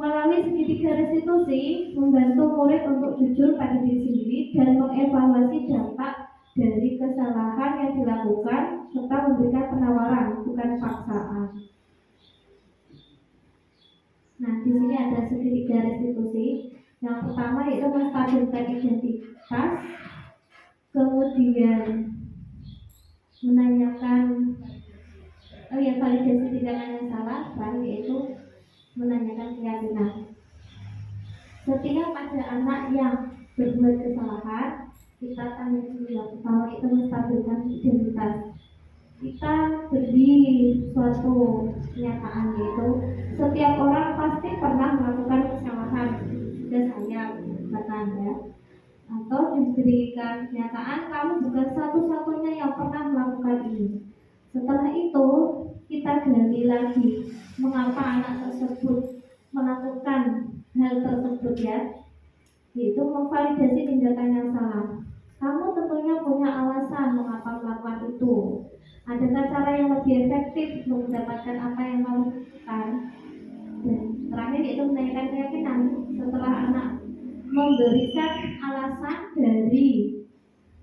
Speaker 3: Melalui segitiga restitusi, membantu murid untuk jujur pada diri sendiri dan mengevaluasi dampak dari kesalahan yang dilakukan serta memberikan penawaran, bukan paksaan. Nah, di sini ada segitiga restitusi. Yang pertama yaitu menstabilkan identitas, kemudian menanyakan validasi tindakan yang salah, terakhir yaitu menanyakan keyakinan. Setiap ada anak yang berbuat kesalahan, kita tanya dulu. Yang pertama itu menstabilkan identitas. Kita beri suatu kenyataan yaitu setiap orang pasti pernah melakukan kesalahan. Sudah saya katakan ya. Atau diberikan kenyataan kamu bukan satu-satunya yang pernah melakukan ini. Setelah itu kita gali lagi mengapa anak tersebut melakukan hal tersebut ya, yaitu memvalidasi tindakan yang salah. Kamu tentunya punya alasan mengapa melakukan itu. Adakah cara yang lebih efektif untuk mendapatkan apa yang kamu lakukan? Dan terakhir yaitu menanyakan keyakinan. Setelah anak memberikan alasan dari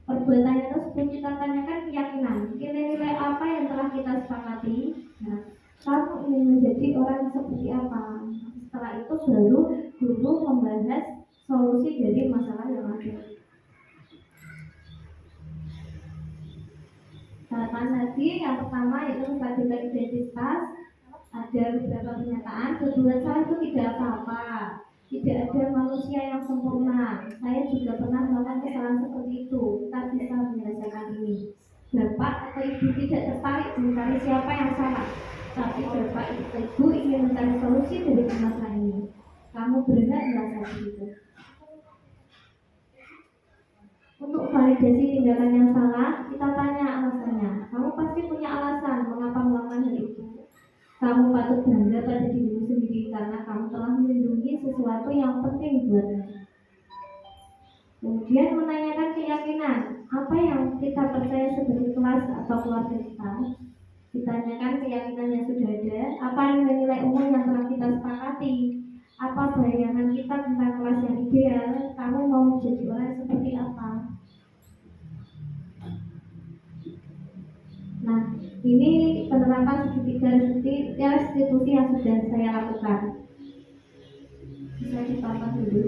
Speaker 3: perbuatannya tersebut, kita tanyakan keyakinan. Nilai-nilai apa yang telah kita sepakati? Nah, kamu ingin menjadi orang seperti apa? Setelah itu baru guru membahas solusi dari masalah yang ada. Catatan lagi, yang pertama yaitu menstabilkan identitas. Ada beberapa pernyataan, berbuat salah itu tidak apa-apa. Tidak ada manusia yang sempurna. Saya juga pernah melakukan kesalahan seperti itu. Kita bisa menyelesaikan ini. Bapak atau ibu tidak tertarik mencari siapa yang salah, tapi bapak atau ibu ingin mencari solusi dari masalah ini. Kamu berhak merasa begitu. Untuk validasi tindakan yang salah, kita tanya alasannya. Kamu pasti punya alasan mengapa melakukan hal itu. Kamu patut bangga pada dirimu sendiri karena kamu telah melindungi sesuatu yang penting buatmu. Kemudian menanyakan keyakinan. Apa yang kita percaya sebagai kelas atau keluarga kita? Ditanyakan keyakinan yang sudah ada. Apa nilai-nilai umum yang telah kita sepakati? apa bayangan kita tentang kelas yang ideal, kamu mau menjadi orang yang seperti apa. Nah, ini penerapan segitiga restitusi yang sudah saya lakukan. Bisa ditonton dulu.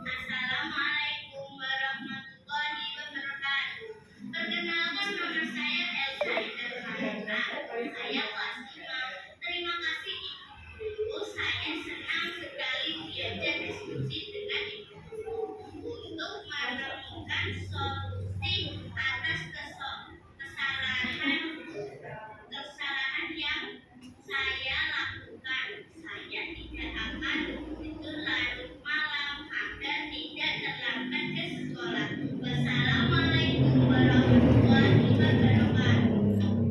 Speaker 5: Assalamualaikum warahmatullahi wabarakatuh. Perkenalkan, nama saya Elsa Indah. Saya kelas 5. Terima kasih Ibu. Saya senang sekali diajak diskusi dengan Ibu untuk menemukan solusi atas kesalahan yang saya lakukan. Saya tidak akan tidur larut malam agar tidak terlambat ke sekolah. Wassalamualaikum warahmatullahi wabarakatuh.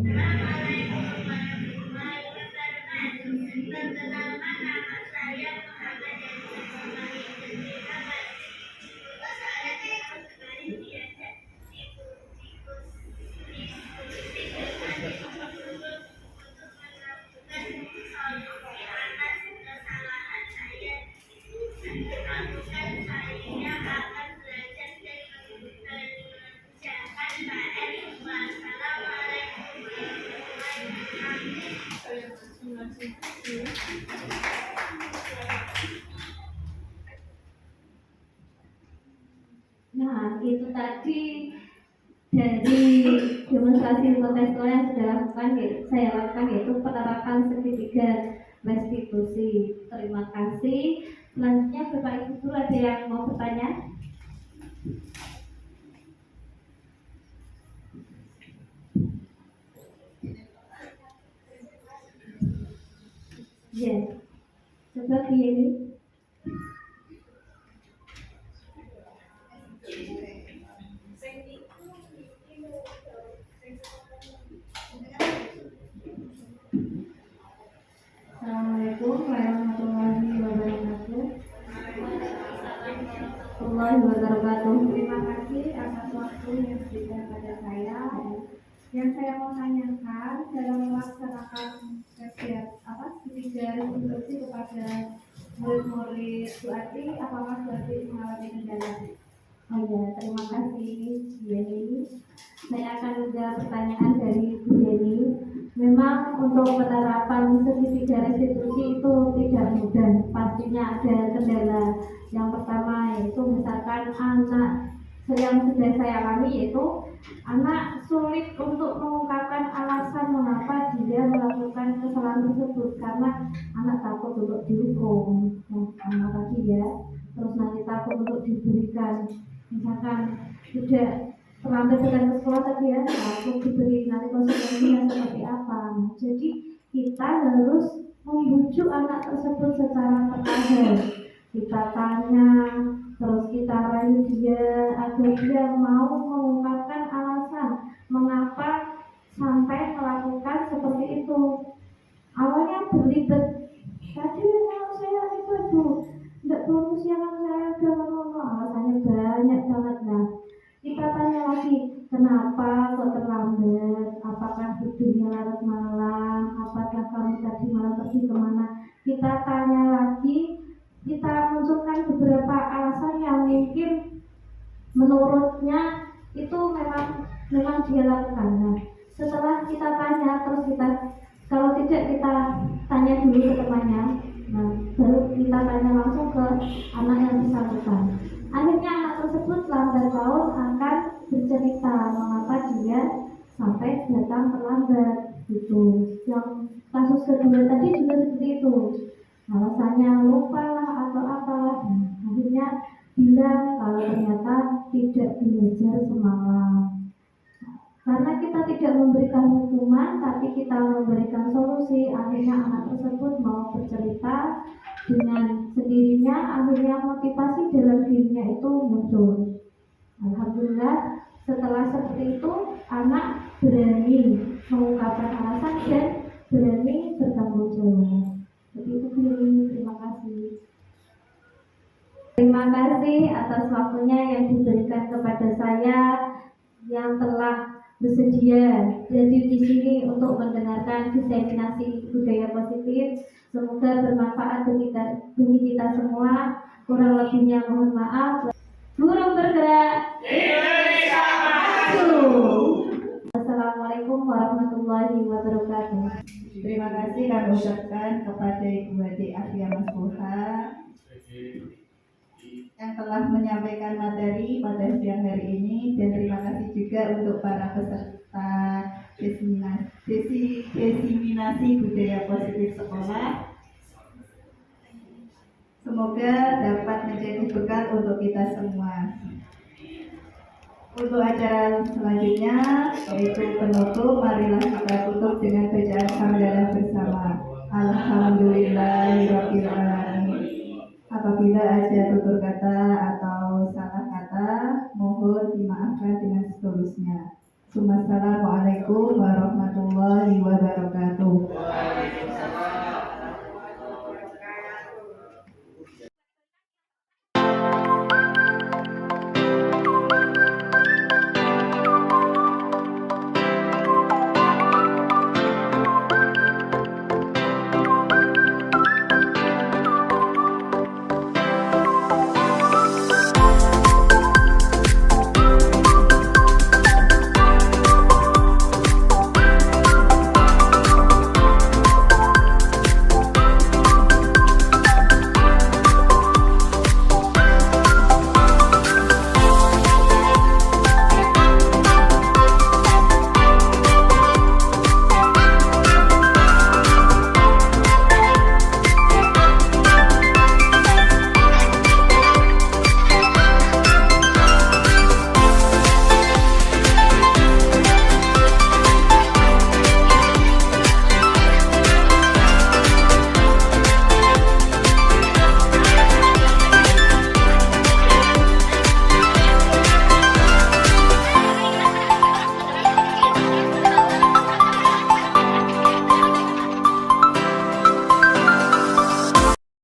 Speaker 5: Assalamualaikum warahmatullahi wabarakatuh. Perkenalkan, nama saya Muhammad Yasmin. Terima kasih. Saya senang sekali diajak diskusi dengan Ibu untuk menemukan solusi atas kesalahan saya. Lakukan saya akan belajar dan mengerjakan PR. Wassalamualaikum warahmatullahi wabarakatuh.
Speaker 3: Nah, itu tadi dari demonstrasi protesto yang sudah saya lakukan, yaitu penerapan segitiga restitusi. Terima kasih. Selanjutnya Bapak Ibu ada yang mau bertanya? Ya, coba ini.
Speaker 1: Assalamualaikum warahmatullahi wabarakatuh. Terima kasih atas waktu yang diberikan pada saya. Yang saya mau tanyakan dalam melaksanakan ketiga restitusi kepada murid-murid Suati, apakah Suati mengalami kendala?
Speaker 3: Oh ya, terima kasih Bu Yeni. Saya akan menjawab pertanyaan dari Bu Yeni. Memang untuk penerapan segitiga restitusi itu tidak mudah. Pastinya ada kendala. Yang pertama yaitu misalkan anak yang sudah saya alami, yaitu anak sulit untuk mengungkapkan alasan mengapa dia melakukan kesalahan tersebut karena anak takut untuk dihukum, karena tadi ya. Terus nanti takut untuk diberikan, misalkan sudah terlambat dengan ke sekolah tadi ya, takut diberi nanti konsekuensinya seperti apa. Jadi kita harus membujuk anak tersebut secara perlahan. Kita tanya, terus kita rayu dia agar dia mau mengungkapkan alasan mengapa sampai melakukan seperti itu. Awalnya berlibat, tadi kalau saya itu tidak bonus yang saya udah ngomong, alasannya banyak banget. Nah, kita tanya lagi, kenapa kok terlambat? Apakah tidurnya larut malam? Apakah kamu tadi malam pergi kemana? Kita tanya lagi, kita munculkan beberapa alasan yang mungkin menurutnya itu memang dia lakukan. Nah, setelah kita tanya, terus kita kalau tidak kita tanya dulu ke temannya. Nah, baru kita tanya langsung ke anak yang bersangkutan. Akhirnya anak tersebut lambat laun akan bercerita mengapa dia sampai datang terlambat gitu. Yang kasus kedua tadi juga seperti itu. Alasannya lupa lah atau apalah. Akhirnya bilang kalau ternyata tidak belajar semalam. Karena kita tidak memberikan hukuman, tapi kita memberikan solusi. Akhirnya anak tersebut mau bercerita dengan sendirinya. Akhirnya motivasi dalam dirinya itu muncul. Alhamdulillah, setelah seperti itu anak berani mengungkapkan alasan dan berani bertanggung jawab. Jadi itu dulu. Terima kasih. Terima kasih atas waktunya yang diberikan kepada saya yang telah bersedia jadi di sini untuk mendengarkan diseminasi budaya positif. Semoga bermanfaat bagi kita semua. Kurang lebihnya mohon maaf. Guru bergerak.
Speaker 5: Indonesia maju.
Speaker 3: Assalamualaikum warahmatullahi wabarakatuh.
Speaker 1: Terima kasih kami ucapkan kepada Ibu Hadi Afia Masbuha yang telah menyampaikan materi pada siang hari ini, dan terima kasih juga untuk para peserta diseminasi budaya positif sekolah. Semoga dapat menjadi bekal untuk kita semua. Untuk acara selanjutnya yaitu penutup, marilah kita tutup dengan bacaan hamdalah bersama. Alhamdulillahirabbil alamin. Apabila ada tutur kata atau salah kata, mohon dimaafkan dengan setulusnya. Assalamualaikum